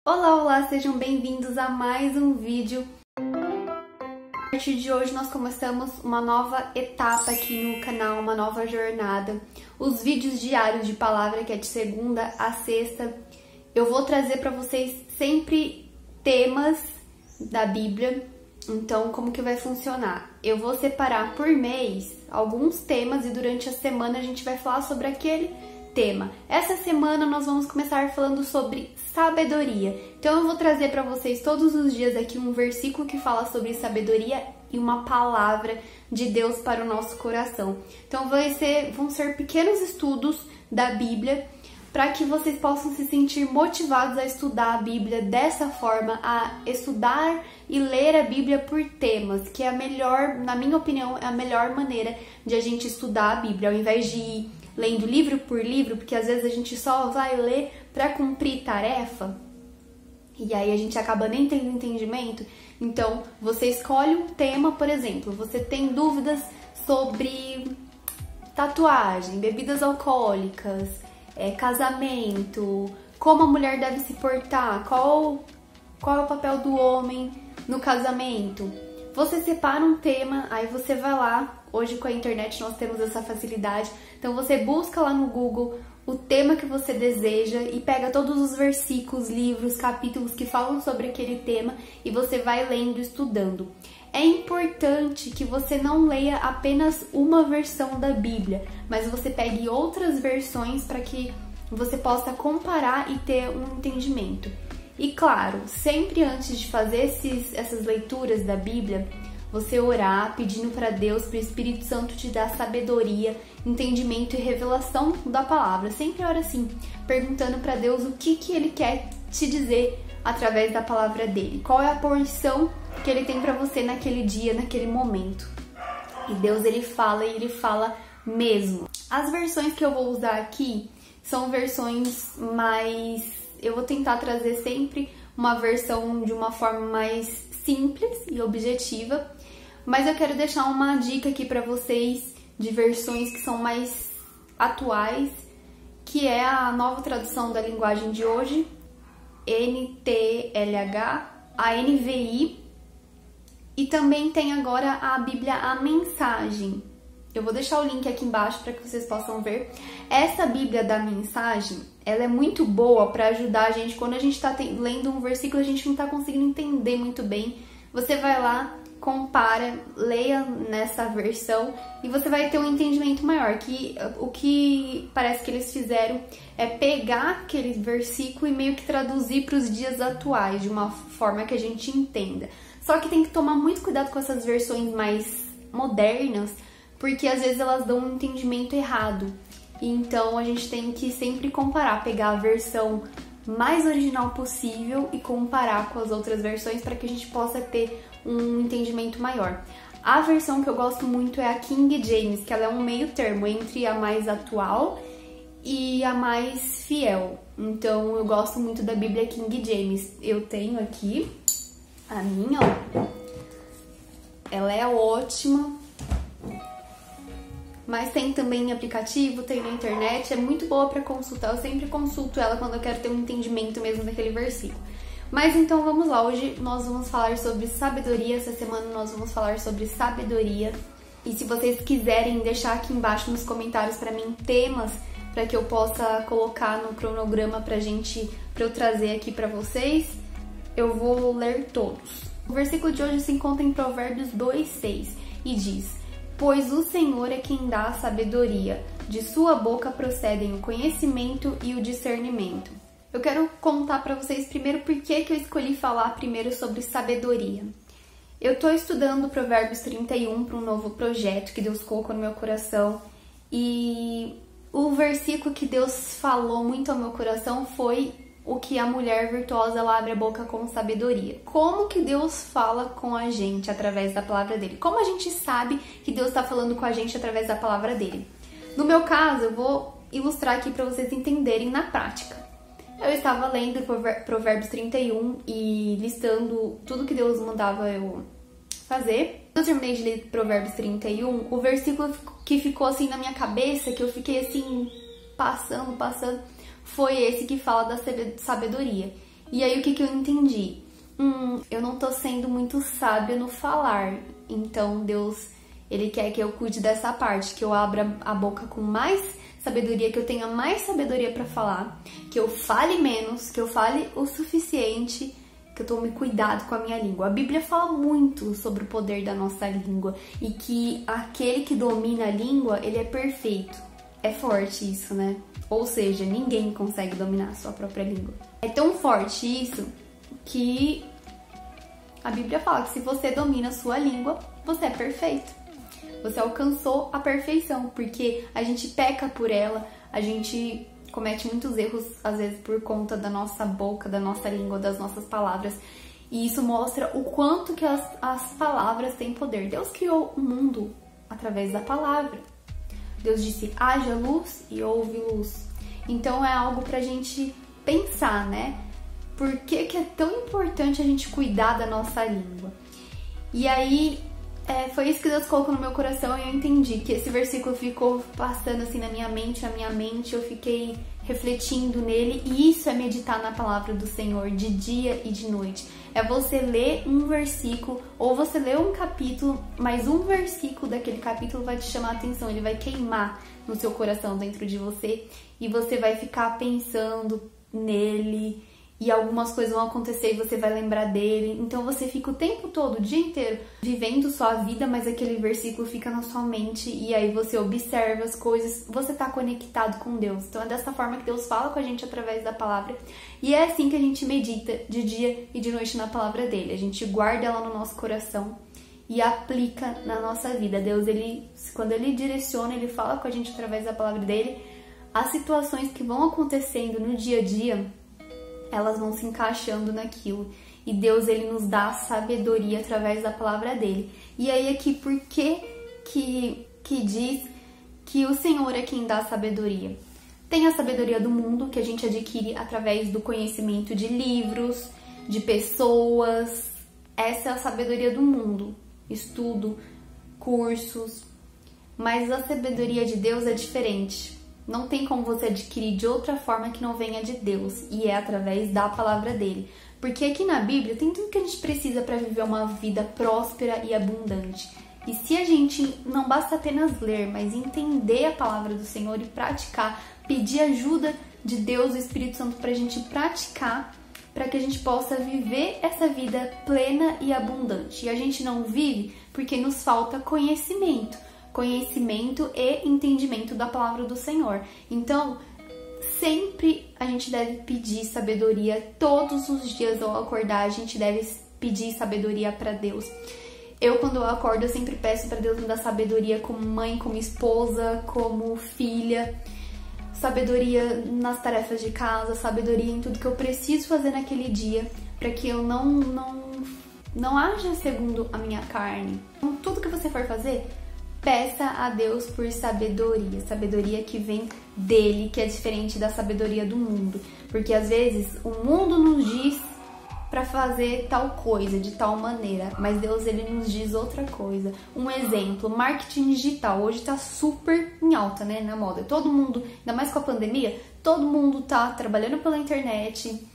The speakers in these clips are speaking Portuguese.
Olá, olá, sejam bem-vindos a mais um vídeo. A partir de hoje nós começamos uma nova etapa aqui no canal, uma nova jornada. Os vídeos diários de palavra, que é de segunda a sexta, eu vou trazer para vocês sempre temas da Bíblia. Então, como que vai funcionar? Eu vou separar por mês alguns temas e durante a semana a gente vai falar sobre aquele tema. Essa semana nós vamos começar falando sobre sabedoria. Então eu vou trazer para vocês todos os dias aqui um versículo que fala sobre sabedoria e uma palavra de Deus para o nosso coração. Então vão ser pequenos estudos da Bíblia para que vocês possam se sentir motivados a estudar a Bíblia dessa forma, a estudar e ler a Bíblia por temas, que é a melhor, na minha opinião, é a melhor maneira de a gente estudar a Bíblia, ao invés de ir lendo livro por livro, porque às vezes a gente só vai ler para cumprir tarefa e aí a gente acaba nem tendo entendimento. Então, você escolhe um tema, por exemplo, você tem dúvidas sobre tatuagem, bebidas alcoólicas, casamento, como a mulher deve se portar, qual é o papel do homem no casamento. Você separa um tema, aí você vai lá. Hoje com a internet nós temos essa facilidade. Então você busca lá no Google o tema que você deseja e pega todos os versículos, livros, capítulos que falam sobre aquele tema e você vai lendo e estudando. É importante que você não leia apenas uma versão da Bíblia, mas você pegue outras versões para que você possa comparar e ter um entendimento. E claro, sempre antes de fazer essas leituras da Bíblia, você orar pedindo para Deus, para o Espírito Santo te dar sabedoria, entendimento e revelação da palavra. Sempre ora assim, perguntando para Deus o que Ele quer te dizer através da palavra dele. Qual é a porção que Ele tem para você naquele dia, naquele momento. E Deus, Ele fala e Ele fala mesmo. As versões que eu vou usar aqui são versões mais... Eu vou tentar trazer sempre uma versão de uma forma mais simples e objetiva, mas eu quero deixar uma dica aqui para vocês de versões que são mais atuais, que é a Nova Tradução da Linguagem de Hoje, NTLH, a NVI, e também tem agora a Bíblia A Mensagem. Eu vou deixar o link aqui embaixo para que vocês possam ver. Essa Bíblia da Mensagem, ela é muito boa para ajudar a gente. Quando a gente está lendo um versículo, a gente não está conseguindo entender muito bem. Você vai lá, compara, leia nessa versão e você vai ter um entendimento maior. Que o que parece que eles fizeram é pegar aquele versículo e meio que traduzir para os dias atuais, de uma forma que a gente entenda. Só que tem que tomar muito cuidado com essas versões mais modernas, porque às vezes elas dão um entendimento errado. Então a gente tem que sempre comparar, pegar a versão mais original possível e comparar com as outras versões para que a gente possa ter um entendimento maior. A versão que eu gosto muito é a King James, que ela é um meio termo entre a mais atual e a mais fiel. Então eu gosto muito da Bíblia King James. Eu tenho aqui a minha, ó. Ela é ótima. Mas tem também em aplicativo, tem na internet, é muito boa para consultar. Eu sempre consulto ela quando eu quero ter um entendimento mesmo daquele versículo. Mas então vamos lá, hoje nós vamos falar sobre sabedoria, essa semana nós vamos falar sobre sabedoria. E se vocês quiserem deixar aqui embaixo nos comentários para mim temas para que eu possa colocar no cronograma para eu trazer aqui para vocês, eu vou ler todos. O versículo de hoje se encontra em Provérbios 2:6 e diz: pois o Senhor é quem dá a sabedoria, de sua boca procedem o conhecimento e o discernimento. Eu quero contar para vocês primeiro por que eu escolhi falar primeiro sobre sabedoria. Eu estou estudando Provérbios 31 para um novo projeto que Deus colocou no meu coração e o versículo que Deus falou muito ao meu coração foi o que a mulher virtuosa ela abre a boca com sabedoria. Como que Deus fala com a gente através da palavra dele? Como a gente sabe que Deus está falando com a gente através da palavra dele? No meu caso, eu vou ilustrar aqui para vocês entenderem na prática. Eu estava lendo Provérbios 31 e listando tudo que Deus mandava eu fazer. Quando eu terminei de ler Provérbios 31, o versículo que ficou assim na minha cabeça, que eu fiquei assim passando, foi esse que fala da sabedoria. E aí o que eu entendi? Eu não tô sendo muito sábia no falar, então Deus, Ele quer que eu cuide dessa parte, que eu abra a boca com mais sabedoria, que eu tenha mais sabedoria para falar, que eu fale menos, que eu fale o suficiente, que eu tome cuidado com a minha língua. A Bíblia fala muito sobre o poder da nossa língua e que aquele que domina a língua, ele é perfeito. É forte isso, né? Ou seja, ninguém consegue dominar a sua própria língua. É tão forte isso que a Bíblia fala que se você domina a sua língua, você é perfeito. Você alcançou a perfeição, porque a gente peca por ela, a gente comete muitos erros, às vezes, por conta da nossa boca, da nossa língua, das nossas palavras. E isso mostra o quanto que as palavras têm poder. Deus criou o mundo através da palavra. Deus disse, haja luz e houve luz. Então é algo pra gente pensar, né? Por que é tão importante a gente cuidar da nossa língua? E aí, foi isso que Deus colocou no meu coração e eu entendi que esse versículo ficou passando assim na minha mente, eu fiquei refletindo nele, e isso é meditar na palavra do Senhor de dia e de noite. É você ler um versículo, ou você ler um capítulo, mas um versículo daquele capítulo vai te chamar a atenção, ele vai queimar no seu coração dentro de você, e você vai ficar pensando nele, e algumas coisas vão acontecer e você vai lembrar dele. Então você fica o tempo todo, o dia inteiro, vivendo sua vida, mas aquele versículo fica na sua mente e aí você observa as coisas, você tá conectado com Deus. Então é dessa forma que Deus fala com a gente através da palavra. E é assim que a gente medita de dia e de noite na palavra dele. A gente guarda ela no nosso coração e aplica na nossa vida. Deus, quando ele direciona, ele fala com a gente através da palavra dele. As situações que vão acontecendo no dia a dia, elas vão se encaixando naquilo. E Deus, ele nos dá sabedoria através da palavra dele. E aí aqui, por que diz que o Senhor é quem dá sabedoria? Tem a sabedoria do mundo, que a gente adquire através do conhecimento de livros, de pessoas. Essa é a sabedoria do mundo. Estudo, cursos. Mas a sabedoria de Deus é diferente. Não tem como você adquirir de outra forma que não venha de Deus, e é através da palavra dele. Porque aqui na Bíblia tem tudo que a gente precisa para viver uma vida próspera e abundante. E se a gente não basta apenas ler, mas entender a palavra do Senhor e praticar, pedir ajuda de Deus, do Espírito Santo, para a gente praticar, para que a gente possa viver essa vida plena e abundante. E a gente não vive porque nos falta conhecimento e entendimento da palavra do Senhor. Então, sempre a gente deve pedir sabedoria. Todos os dias ao acordar, a gente deve pedir sabedoria para Deus. Quando eu acordo, eu sempre peço para Deus me dar sabedoria como mãe, como esposa, como filha. Sabedoria nas tarefas de casa, sabedoria em tudo que eu preciso fazer naquele dia, para que eu não haja segundo a minha carne. Então, tudo que você for fazer, peça a Deus por sabedoria que vem dele, que é diferente da sabedoria do mundo. Porque às vezes o mundo nos diz para fazer tal coisa, de tal maneira, mas Deus, ele nos diz outra coisa. Um exemplo, marketing digital, hoje tá super em alta, né, na moda. Todo mundo, ainda mais com a pandemia, todo mundo tá trabalhando pela internet,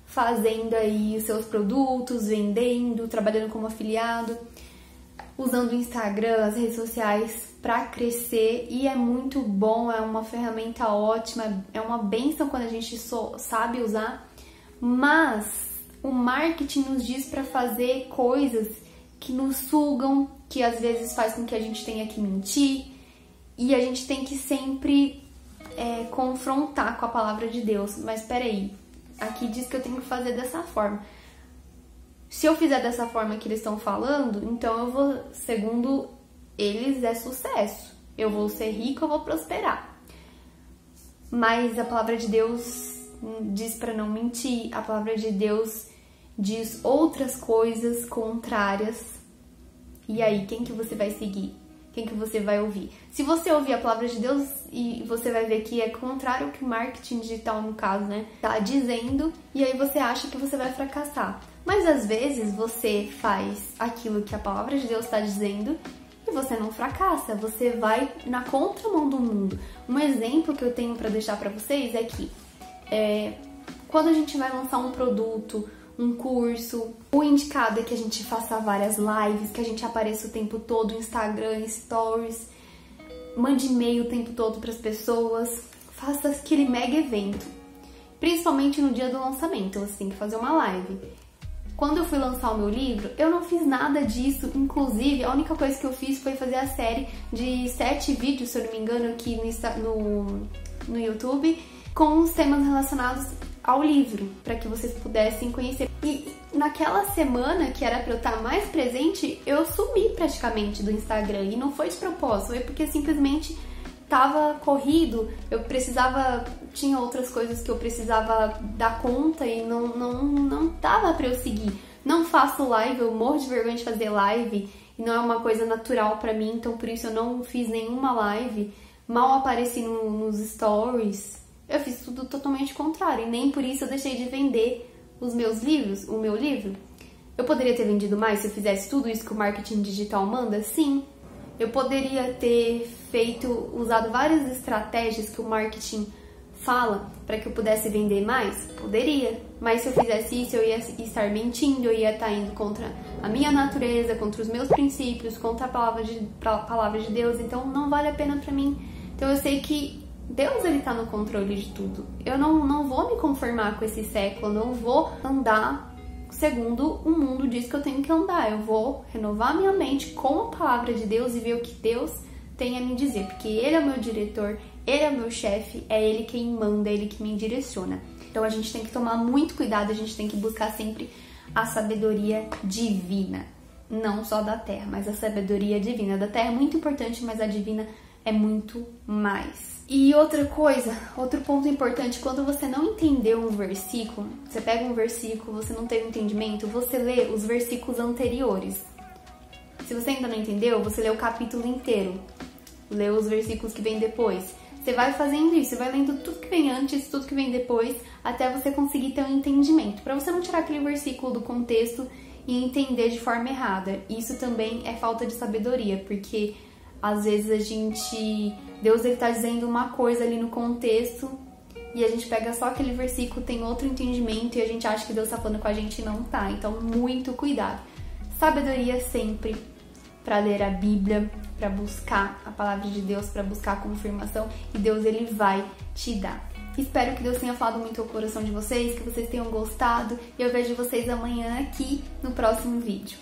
fazendo aí os seus produtos, vendendo, trabalhando como afiliado, usando o Instagram, as redes sociais para crescer, e é muito bom, é uma ferramenta ótima, é uma bênção quando a gente sabe usar, mas o marketing nos diz para fazer coisas que nos sugam, que às vezes faz com que a gente tenha que mentir, e a gente tem que sempre confrontar com a palavra de Deus. Mas peraí, aqui diz que eu tenho que fazer dessa forma. Se eu fizer dessa forma que eles estão falando, então eu vou, segundo eles, é sucesso. Eu vou ser rico, eu vou prosperar. Mas a palavra de Deus diz para não mentir. A palavra de Deus diz outras coisas contrárias. E aí, quem que você vai seguir? Quem que você vai ouvir? Se você ouvir a palavra de Deus, e você vai ver que é contrário ao que o marketing digital, no caso, né, tá dizendo, e aí você acha que você vai fracassar. Mas às vezes você faz aquilo que a palavra de Deus está dizendo e você não fracassa, você vai na contramão do mundo. Um exemplo que eu tenho para deixar para vocês é que Quando a gente vai lançar um produto, um curso, o indicado é que a gente faça várias lives, que a gente apareça o tempo todo no Instagram, stories, mande e-mail o tempo todo para as pessoas, faça aquele mega evento. Principalmente no dia do lançamento, você tem que fazer uma live. Quando eu fui lançar o meu livro, eu não fiz nada disso, inclusive a única coisa que eu fiz foi fazer a série de 7 vídeos, se eu não me engano, aqui no YouTube, com os temas relacionados ao livro, para que vocês pudessem conhecer. E naquela semana que era para eu estar mais presente, eu sumi praticamente do Instagram, e não foi de propósito, foi porque simplesmente tava corrido, tinha outras coisas que eu precisava dar conta e não tava pra eu seguir. Não faço live, eu morro de vergonha de fazer live e não é uma coisa natural pra mim, então por isso eu não fiz nenhuma live, mal apareci nos stories, eu fiz tudo totalmente contrário e nem por isso eu deixei de vender os meus livros, o meu livro. Eu poderia ter vendido mais se eu fizesse tudo isso que o marketing digital manda? Sim. Eu poderia ter usado várias estratégias que o marketing fala para que eu pudesse vender mais? Poderia. Mas se eu fizesse isso, eu ia estar mentindo, eu ia estar indo contra a minha natureza, contra os meus princípios, contra a palavra de Deus. Então não vale a pena para mim. Então eu sei que Deus, ele tá no controle de tudo. Eu não vou me conformar com esse século, eu não vou andar segundo o mundo diz que eu tenho que andar. Eu vou renovar minha mente com a palavra de Deus e ver o que Deus tem a me dizer, porque Ele é o meu diretor, Ele é o meu chefe, é Ele quem manda, é Ele que me direciona. Então a gente tem que tomar muito cuidado, a gente tem que buscar sempre a sabedoria divina, não só da terra, mas a sabedoria divina. Da terra é muito importante, mas a divina é muito mais. E outra coisa, outro ponto importante, quando você não entendeu um versículo, você pega um versículo, você não teve entendimento, você lê os versículos anteriores. Se você ainda não entendeu, você lê o capítulo inteiro, lê os versículos que vem depois. Você vai fazendo isso, você vai lendo tudo que vem antes, tudo que vem depois, até você conseguir ter um entendimento, para você não tirar aquele versículo do contexto e entender de forma errada. Isso também é falta de sabedoria, porque às vezes Deus ele tá dizendo uma coisa ali no contexto e a gente pega só aquele versículo, tem outro entendimento e a gente acha que Deus tá falando com a gente e não tá. Então, muito cuidado. Sabedoria sempre para ler a Bíblia, para buscar a palavra de Deus, para buscar a confirmação e Deus ele vai te dar. Espero que Deus tenha falado muito ao coração de vocês, que vocês tenham gostado e eu vejo vocês amanhã aqui no próximo vídeo.